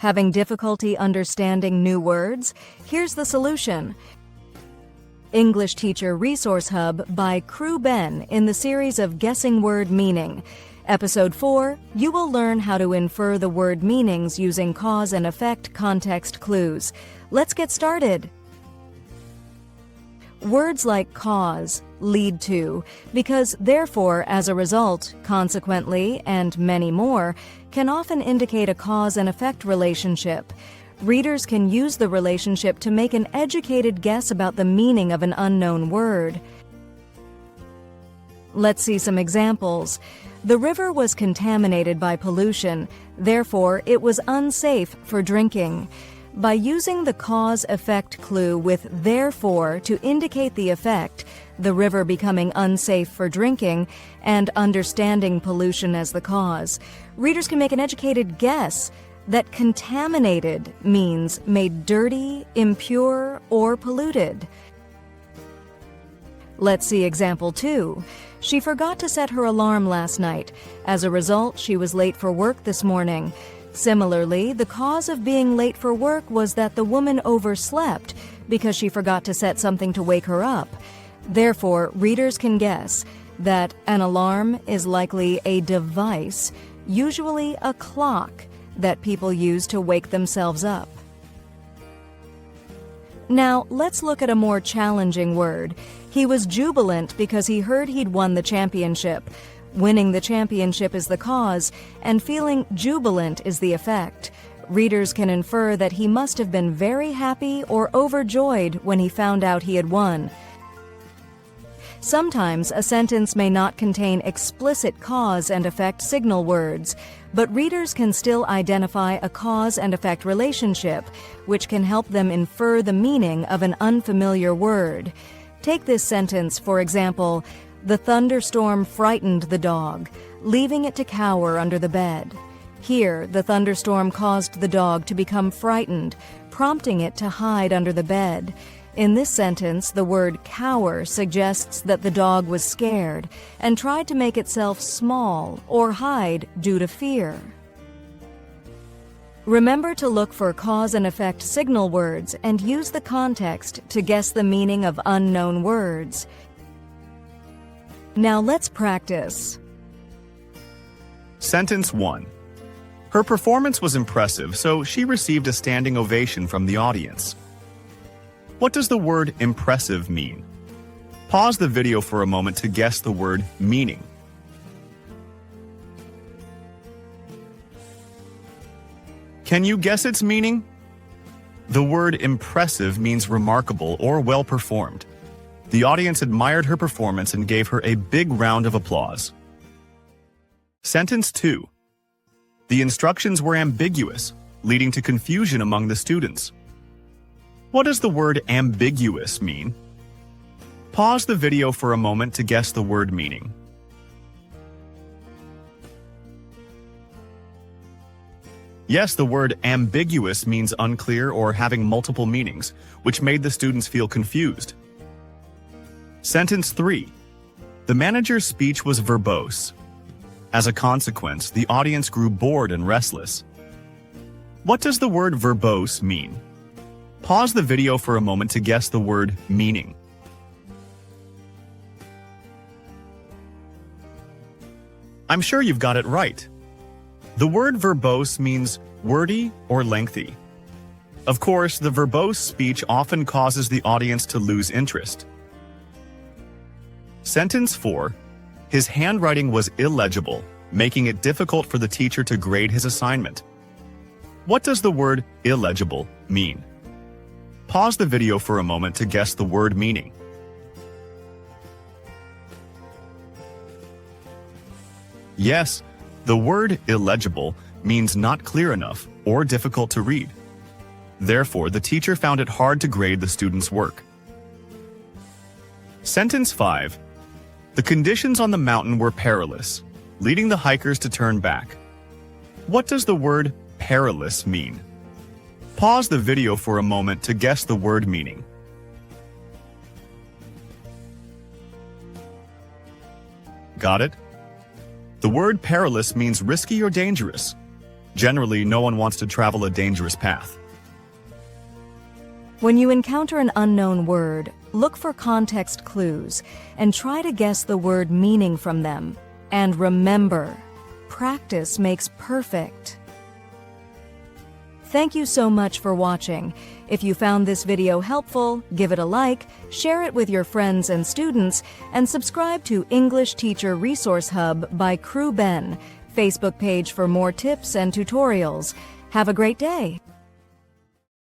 Having difficulty understanding new words? Here's the solution. English Teacher Resource Hub by Kru Ben in the series of Guessing Word Meaning. Episode 4, you will learn how to infer the word meanings using cause and effect context clues. Let's get started. Words like cause, lead to, because, therefore, as a result, consequently, and many more, can often indicate a cause and effect relationship. Readers can use the relationship to make an educated guess about the meaning of an unknown word. Let's see some examples. The river was contaminated by pollution, therefore it was unsafe for drinking. By using the cause-effect clue with therefore to indicate the effect, the river becoming unsafe for drinking, and understanding pollution as the cause, readers can make an educated guess that contaminated means made dirty, impure, or polluted. Let's see example 2. She forgot to set her alarm last night. As a result, she was late for work this morning. Similarly, the cause of being late for work was that the woman overslept because she forgot to set something to wake her up. Therefore, readers can guess that an alarm is likely a device, usually a clock, that people use to wake themselves up. Now, let's look at a more challenging word. He was jubilant because he heard he'd won the championship. Winning the championship is the cause, and feeling jubilant is the effect. Readers can infer that he must have been very happy or overjoyed when he found out he had won. Sometimes a sentence may not contain explicit cause and effect signal words, but readers can still identify a cause and effect relationship, which can help them infer the meaning of an unfamiliar word. Take this sentence, for example, the thunderstorm frightened the dog, leaving it to cower under the bed. Here, the thunderstorm caused the dog to become frightened, prompting it to hide under the bed. In this sentence, the word cower suggests that the dog was scared and tried to make itself small or hide due to fear. Remember to look for cause and effect signal words and use the context to guess the meaning of unknown words. Now let's practice. Sentence 1. Her performance was impressive, so she received a standing ovation from the audience. What does the word impressive mean? Pause the video for a moment to guess the word meaning. Can you guess its meaning? The word impressive means remarkable or well performed. The audience admired her performance and gave her a big round of applause. Sentence 2. The instructions were ambiguous, leading to confusion among the students. What does the word ambiguous mean? Pause the video for a moment to guess the word meaning. Yes, the word ambiguous means unclear or having multiple meanings, which made the students feel confused. Sentence 3. The manager's speech was verbose. As a consequence, the audience grew bored and restless. What does the word verbose mean? Pause the video for a moment to guess the word meaning. I'm sure you've got it right. The word verbose means wordy or lengthy. Of course, the verbose speech often causes the audience to lose interest. Sentence 4. His handwriting was illegible, making it difficult for the teacher to grade his assignment. What does the word illegible mean? Pause the video for a moment to guess the word meaning. Yes, the word illegible means not clear enough or difficult to read. Therefore, the teacher found it hard to grade the student's work. Sentence 5. The conditions on the mountain were perilous, leading the hikers to turn back. What does the word perilous mean? Pause the video for a moment to guess the word meaning. Got it? The word perilous means risky or dangerous. Generally, no one wants to travel a dangerous path. When you encounter an unknown word, look for context clues and try to guess the word meaning from them. And remember, practice makes perfect. Thank you so much for watching. If you found this video helpful, give it a like, share it with your friends and students, and subscribe to English Teacher Resource Hub by Kru Ben, Facebook page for more tips and tutorials. Have a great day!